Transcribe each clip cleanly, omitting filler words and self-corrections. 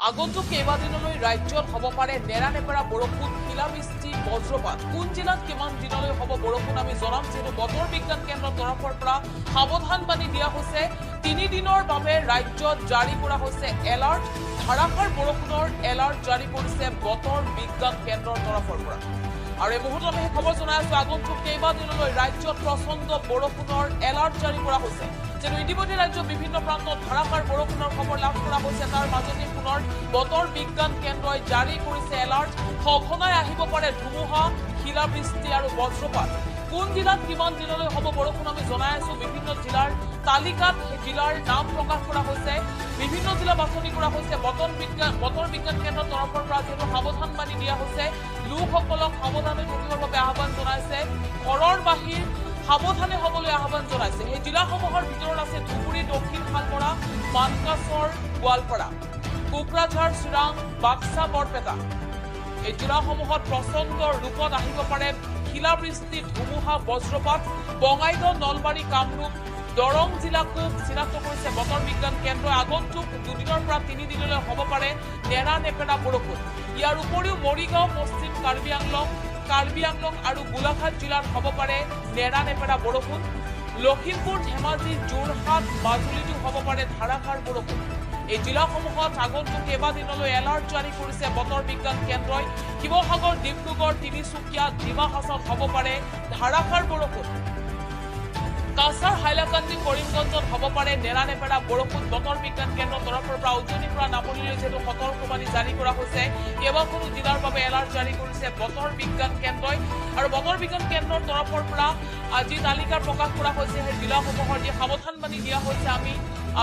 আগন্তুক কেইবাদিনলৈ ৰাজ্যত হ'ব পাৰে নেৰানেপেৰা বৰষুণ, শিলাবৃষ্টি, বজ্ৰপাত। কোন জিলাত কিমান দিনলৈ হ'ব বৰষুণ আমি জনাম, যিহেতু বতৰ বিজ্ঞান কেন্দ্ৰৰ তৰফৰ পৰা সাৱধানবাণী দিয়া হৈছে। 3 দিনৰ বাবে ৰাজ্যত জাৰি কৰা হৈছে এলাৰ্ট। ধাৰাসাৰ বৰষুণৰ এলাৰ্ট জাৰি কৰিছে বতৰ বিজ্ঞান কেন্দ্ৰৰ তৰফৰ পৰা। আৰু এই মুহূৰ্তত আমি খবৰ জনাই আছো, আগন্তুক কেইবাদিনলৈ ৰাজ্যত প্ৰচণ্ড বৰষুণৰ এলাৰ্ট জাৰি কৰা হৈছে। যেন ইতিমধ্যে ৰাজ্যৰ বিভিন্ন প্ৰান্তত ধাৰাসাৰ বৰষুণৰ খবৰ লাভ কৰা হৈছে। তাৰ মাজতে পুনৰ বতৰ বিজ্ঞান কেন্দ্ৰই জাৰি কৰিছে এলাৰ্ট। সঘনাই আহিব পাৰে ধুমুহা, শিলাবৃষ্টি আৰু বজ্ৰপাত। কোন জিলাত কিমান দিনলৈ হ'ব বৰষুণ আমি জনাই আছো। বিভিন্ন জিলাৰ তালিকাত জিলাৰ নাম প্ৰকাশ কৰা হৈছে। বিভিন্ন জিলা বাছনি কৰা হৈছে। বতৰ বিজ্ঞান কেন্দ্ৰৰ তৰফৰ পৰা যিহেতু সাৱধানবাণী দিয়া হৈছে, লোকসকলক সাৱধান হৈ থাকিবৰ বাবে আহ্বান জনাইছে। ঘৰৰ বাহিৰ সাৱধানে হ'বলৈ আহ্বান জনাইছে। সেই জিলাসমূহৰ ভিতৰত আছে ধুবুৰী, দক্ষিণ শালমৰা, মানকাছৰ, গোৱালপাৰা, কোকৰাঝাৰ, চিৰাং, বাক্সা, বৰপেটা। এই জিলাসমূহত প্ৰচণ্ড ৰূপত আহিব পাৰে শিলাবৃষ্টি, ধুমুহা, বজ্ৰপাত। বঙাইগাঁও, নলবাৰী, কামৰূপ, দৰং জিলাকো চিনাক্ত কৰিছে বতৰ বিজ্ঞান কেন্দ্ৰই। আগন্তুক 2 দিনৰ পৰা 3 দিনলৈ হ'ব পাৰে নেৰানেপেৰা বৰষুণ। ইয়াৰ উপৰিও মৰিগাঁও, পশ্চিম কাৰ্বি আংলং আৰু গোলাঘাট জিলাত হ'ব পাৰে নেৰানেপেৰা বৰষুণ। লখিমপুৰ, ধেমাজি, যোৰহাট, মাজুলীতো হ'ব পাৰে ধাৰাসাৰ বৰষুণ। এই জিলাসমূহত আগন্তুক কেইবাদিনলৈ এলাৰ্ট জাৰি কৰিছে বতৰ বিজ্ঞান কেন্দ্ৰই। শিৱসাগৰ, ডিব্ৰুগড়, তিনিচুকীয়া, ডিমা হাছাওত হ'ব পাৰে ধাৰাসাৰ বৰষুণ। কাছাৰ, হাইলাকান্দি, কৰিমগঞ্জত হ'ব পাৰে নেৰানেপেৰা বৰষুণ। বতৰ বিজ্ঞান কেন্দ্ৰৰ তৰফৰ পৰা উজনিৰ পৰা নামনিলৈ যিহেতু সতৰ্কবাণী জাৰি কৰা হৈছে, কেইবাখনো জিলাৰ বাবে এলাৰ্ট জাৰি কৰিছে বতৰ বিজ্ঞান কেন্দ্ৰই। আৰু বতৰ বিজ্ঞান কেন্দ্ৰৰ তৰফৰ পৰা যি তালিকা প্ৰকাশ কৰা হৈছে, সেই জিলাসমূহৰ যি সাৱধানবাণী দিয়া হৈছে, আমি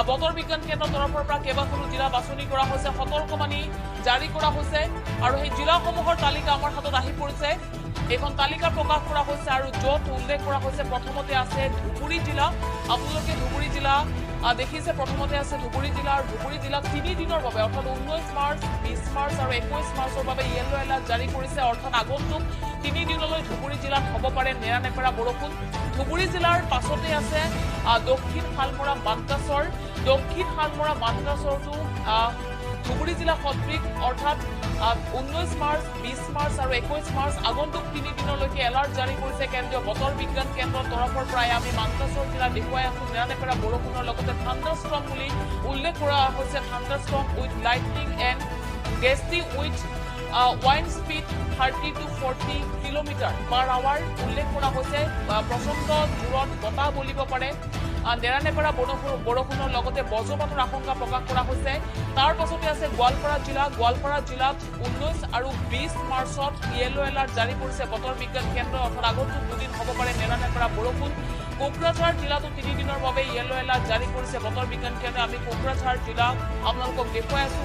বতৰ বিজ্ঞান কেন্দ্ৰৰ তৰফৰ পৰা কেইবাখনো জিলা বাছনি কৰা হৈছে, সতৰ্কবাণী জাৰি কৰা হৈছে। আৰু সেই জিলাসমূহৰ তালিকা আমাৰ হাতত আহি পৰিছে। এইখন তালিকা প্ৰকাশ কৰা হৈছে আৰু য'ত উল্লেখ কৰা হৈছে, প্ৰথমতে আছে ধুবুৰী জিলা। আপোনালোকে ধুবুৰী জিলা দেখিছে, প্ৰথমতে আছে ধুবুৰী জিলা। আৰু ধুবুৰী জিলাক 3 দিনৰ বাবে অৰ্থাৎ 19 মাৰ্চ, 20 মাৰ্চ আৰু 21 মাৰ্চৰ বাবে য়েলো এলাৰ্ট জাৰি কৰিছে। অৰ্থাৎ আগন্তুক 3 দিনলৈ ধুবুৰী জিলাত হ'ব পাৰে নেৰানেপেৰা বৰষুণ। ধুবুৰী জিলাৰ পাছতে আছে দক্ষিণ শালমৰা, মানকাছৰ। দক্ষিণ শালমৰা, মানকাছৰটো ধুবুৰী জিলা সদৃশ, অৰ্থাৎ 19 মাৰ্চ, 20 মাৰ্চ আৰু 21 মাৰ্চ আগন্তুক 3 দিনলৈকে এলাৰ্ট জাৰি কৰিছে কেন্দ্ৰীয় বতৰ বিজ্ঞান কেন্দ্ৰৰ তৰফৰ পৰাই। আমি মানকাছৰ জিলা দেখুৱাই আছো নেৰানেপেৰা বৰষুণৰ লগতে থাণ্ডাৰষ্টৰ্ম বুলি উল্লেখ কৰা হৈছে। Thunderstorm with lightning and gusting with wind speed 30 to 40 km/h উল্লেখ কৰা হৈছে। প্ৰচণ্ড জোৰত বতাহ বলিব পাৰে। নেৰানেপেৰা বৰষুণৰ লগতে বজ্ৰপাতৰ আশংকা প্ৰকাশ কৰা হৈছে। তাৰ পাছতে আছে গোৱালপাৰা জিলা। গোৱালপাৰা জিলাত 19 আৰু 20 মাৰ্চত য়েলো এলাৰ্ট জাৰি কৰিছে বতৰ বিজ্ঞান কেন্দ্ৰই। অৰ্থাৎ আগন্তুক 2 দিন হ'ব পাৰে নেৰানেপেৰা বৰষুণ। কোকৰাঝাৰ জিলাতো 3 দিনৰ বাবে য়েলো এলাৰ্ট জাৰি কৰিছে বতৰ বিজ্ঞান কেন্দ্ৰই। আমি কোকৰাঝাৰ জিলা আপোনালোকক দেখুৱাই আছো।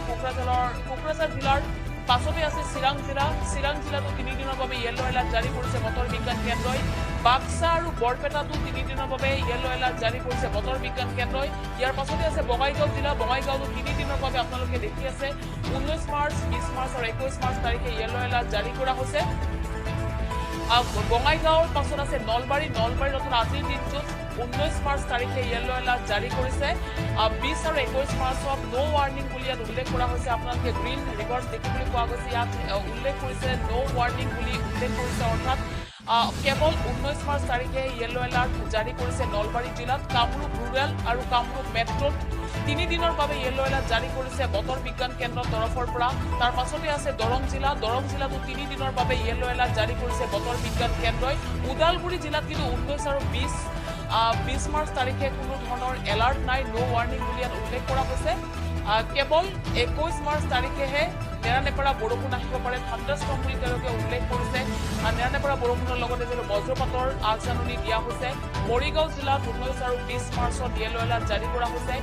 কোকৰাঝাৰ জিলাৰ পাছতে আছে চিৰাং জিলা। চিৰাং জিলাতো 3 দিনৰ বাবে য়েলো এলাৰ্ট জাৰি কৰিছে বতৰ বিজ্ঞান কেন্দ্ৰই। বাক্সা আৰু বৰপেটাতো 3 দিনৰ বাবে য়েলো এলাৰ্ট জাৰি কৰিছে বতৰ বিজ্ঞান কেন্দ্ৰই। ইয়াৰ পাছতে আছে বঙাইগাঁও জিলা। বঙাইগাঁওতো 3 দিনৰ বাবে আপোনালোকে দেখি আছে 19 মাৰ্চ, 20 মাৰ্চ আৰু 21 মাৰ্চ তাৰিখে য়েলো এলাৰ্ট জাৰি কৰা হৈছে। বঙাইগাঁৱৰ পাছত আছে নলবাৰী। নলবাৰীত অৰ্থাৎ আজিৰ দিনটোত 19 মাৰ্চ তাৰিখে য়েলো এলাৰ্ট জাৰি কৰিছে। 20 আৰু 21 মাৰ্চত ন' ৱাৰ্ণিং বুলি ইয়াত উল্লেখ কৰা হৈছে। আপোনালোকে গ্ৰীণ ৰিভাৰ্ছ দেখিবলৈ পোৱা গৈছে। ইয়াত উল্লেখ কৰিছে ন' ৱাৰ্ণিং বুলি উল্লেখ কৰিছে। অৰ্থাৎ কেৱল 19 মাৰ্চ তাৰিখে য়েলো এলাৰ্ট জাৰি কৰিছে নলবাৰী জিলাত। কামৰূপ ৰুৰেল আৰু কামৰূপ মেট্ৰ'ত 3 দিনৰ বাবে য়েলো এলাৰ্ট জাৰি কৰিছে বতৰ বিজ্ঞান কেন্দ্ৰৰ তৰফৰ পৰা। তাৰ পাছতে আছে দৰং জিলা। দৰং জিলাতো 3 দিনৰ বাবে য়েলো এলাৰ্ট জাৰি কৰিছে বতৰ বিজ্ঞান কেন্দ্ৰই। ওদালগুৰি জিলাত কিন্তু 19 আৰু 20 মাৰ্চ তাৰিখে কোনো ধৰণৰ এলাৰ্ট নাই, ন' ৱাৰ্ণিং বুলি ইয়াত উল্লেখ কৰা হৈছে। কেৱল 21 মাৰ্চ তাৰিখেহে নেৰানেপেৰা বৰষুণ আহিব পাৰে, থাণ্ডাৰষ্টৰ্ম বুলি তেওঁলোকে উল্লেখ কৰিছে। নেৰানেপেৰা বৰষুণৰ লগতে যিহেতু বজ্ৰপাতৰ আগজাননী দিয়া হৈছে। মৰিগাঁও জিলাত 19 আৰু 20 মাৰ্চত য়েলো এলাৰ্ট জাৰি কৰা হৈছে।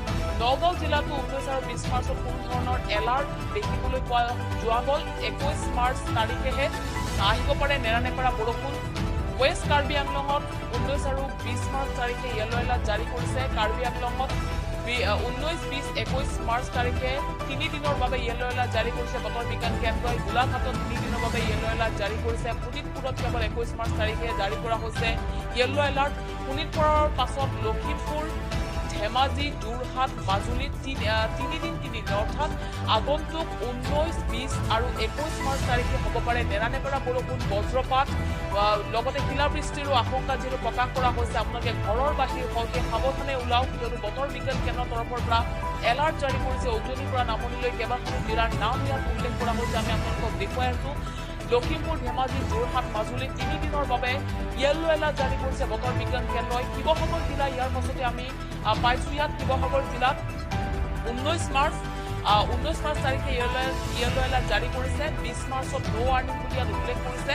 নগাঁও জিলাতো 19 আৰু 20 মাৰ্চত কোনো ধৰণৰ এলাৰ্ট দেখিবলৈ পোৱা যোৱা গ'ল। 21 মাৰ্চ তাৰিখেহে আহিব পাৰে নেৰানেপেৰা বৰষুণ। ৱেষ্ট কাৰ্বি আংলঙত 19 আৰু 20 মাৰ্চ তাৰিখে য়েলো এলাৰ্ট জাৰি কৰিছে। কাৰ্বি আংলঙত 19, 20, 21 মাৰ্চ তাৰিখে 3 দিনৰ বাবে য়েলো এলাৰ্ট জাৰি কৰিছে বতৰ বিজ্ঞান কেন্দ্ৰই। গোলাঘাটত 3 দিনৰ বাবে য়েলো এলাৰ্ট জাৰি কৰিছে। শোণিতপুৰত কেৱল 21 মাৰ্চ তাৰিখে জাৰি কৰা হৈছে য়েলো এলাৰ্ট। শোণিতপুৰৰ পাছত লখিমপুৰ, ধেমাজি, যোৰহাট, মাজুলীত তিনিদিন অৰ্থাৎ আগন্তুক 19, 20 আৰু 21 মাৰ্চ তাৰিখে হ'ব পাৰে নেৰানেপেৰা বৰষুণ, বজ্ৰপাত, লগতে শিলাবৃষ্টিৰো আশংকা যিহেতু প্ৰকাশ কৰা হৈছে। আপোনালোকে ঘৰৰ বাহিৰ সৈতে সাৱধানে ওলাওক, কিয়নো বতৰ বিজ্ঞান কেন্দ্ৰৰ তৰফৰ পৰা এলাৰ্ট জাৰি কৰিছে। উজনিৰ পৰা নামনিলৈ কেইবাখনো জিলাৰ নাম ইয়াত উল্লেখ কৰা হৈছে। আমি আপোনালোকক দেখুৱাই আছো। লখিমপুৰ, ধেমাজি, যোৰহাট, মাজুলীত 3 দিনৰ বাবে য়েল্লো এলাৰ্ট জাৰি কৰিছে বতৰ বিজ্ঞান কেন্দ্ৰই। শিৱসাগৰ জিলা ইয়াৰ পাছতে আমি পাইছো ইয়াত শিৱসাগৰ জিলাত 19 মাৰ্চ তাৰিখে য়েল্লো এলাৰ্ট জাৰি কৰিছে। 20 মাৰ্চত নো ৱাৰ্নিং বুলি ইয়াত উল্লেখ কৰিছে।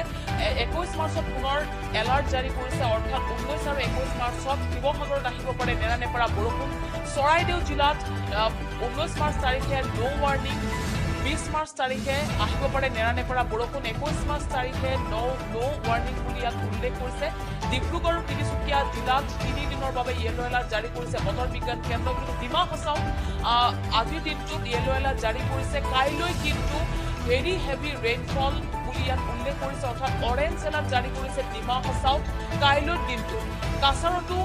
21 মাৰ্চত পুনৰ এলাৰ্ট জাৰি কৰিছে, অৰ্থাৎ 19 আৰু 21 মাৰ্চত শিৱসাগৰত আহিব পাৰে নেৰানেপেৰা বৰষুণ। চৰাইদেউ জিলাত 19 মাৰ্চ তাৰিখে নো ৱাৰ্নিং, 20 মাৰ্চ তাৰিখে আহিব পাৰে নেৰানেপেৰা বৰষুণ, 21 মাৰ্চ তাৰিখে নো ৱাৰ্নিং বুলি ইয়াত উল্লেখ কৰিছে। ডিব্ৰুগড়, তিনিচুকীয়া জিলাত 3 দিনৰ বাবে য়েল্লো এলাৰ্ট জাৰি কৰিছে বতৰ বিজ্ঞান কেন্দ্ৰ। কিন্তু ডিমা হাছাওত আজিৰ দিনটোত য়েল্লো এলাৰ্ট জাৰি কৰিছে। কাইলৈ কিন্তু ভেৰি হেভি ৰেইনফল বুলি ইয়াত উল্লেখ কৰিছে, অৰ্থাৎ অৰেঞ্জ এলাৰ্ট জাৰি কৰিছে ডিমা হাছাওত কাইলৈৰ দিনটোত। কাছাৰতো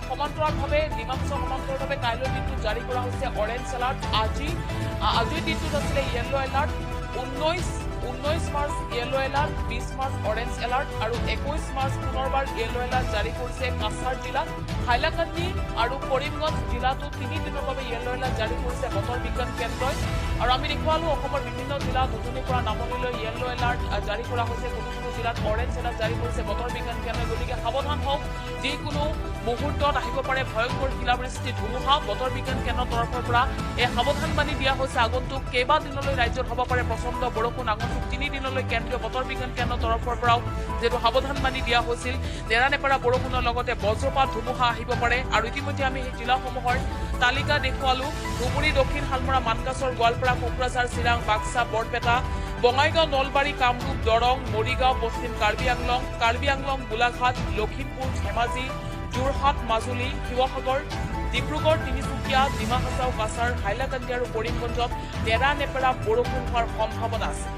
সমান্তৰালভাৱে কাইলৈৰ দিনটোত জাৰি কৰা হৈছে অৰেঞ্জ এলাৰ্ট। আজিৰ দিনটোত আছিলে yellow alert. 19 March yellow alert, 20 March orange alert আৰু 21 মাৰ্চ পুনৰবাৰ য়েল্লো এলাৰ্ট জাৰি কৰিছে কাছাৰ জিলাত। হাইলাকান্দি আৰু কৰিমগঞ্জ জিলাতো 3 দিনৰ বাবে য়েল্লো এলাৰ্ট জাৰি কৰিছে বতৰ বিজ্ঞান কেন্দ্ৰই। আৰু আমি দেখুৱালো অসমৰ বিভিন্ন জিলাত উজনিৰ পৰা নামনিলৈ য়েল্লো এলাৰ্ট জাৰি কৰা হৈছে। কোনো জিলাত অৰেঞ্জ এলাৰ্ট জাৰি কৰিছে বতৰ বিজ্ঞান কেন্দ্ৰই। গতিকে সাৱধান হওক, যিকোনো মুহূৰ্তত আহিব পাৰে ভয়ংকৰ শিলাবৃষ্টি, ধুমুহা। বতৰ বিজ্ঞান কেন্দ্ৰৰ তৰফৰ পৰা এই সাৱধানবাণী দিয়া হৈছে। আগন্তুক কেইবাদিনলৈ ৰাজ্যত হ'ব পাৰে প্ৰচণ্ড বৰষুণ। আগন্তুক 3 দিনলৈ কেন্দ্ৰীয় বতৰ বিজ্ঞান কেন্দ্ৰৰ তৰফৰ পৰাও যিহেতু সাৱধানবাণী দিয়া হৈছিল, নেৰানেপেৰা বৰষুণৰ লগতে বজ্ৰপাত, ধুমুহা আহিব পাৰে। আৰু ইতিমধ্যে আমি সেই জিলাসমূহৰ তালিকা দেখুৱালো। ধুবুৰী, দক্ষিণ শালমৰা, মানকাছৰ, গোৱালপাৰা, কোকৰাঝাৰ, চিৰাং, বাক্সা, বৰপেটা, বঙাইগাঁও, নলবাৰী, কামৰূপ, দৰং, মৰিগাঁও, পশ্চিম কাৰ্বি আংলং, গোলাঘাট, লখিমপুৰ, ধেমাজি, যোৰহাট, মাজুলী, শিৱসাগৰ, ডিব্ৰুগড়, তিনিচুকীয়া, ডিমা হাছাও, কাছাৰ, হাইলাকান্দি আৰু কৰিমগঞ্জত নেৰানেপেৰা বৰষুণ হোৱাৰ সম্ভাৱনা আছে।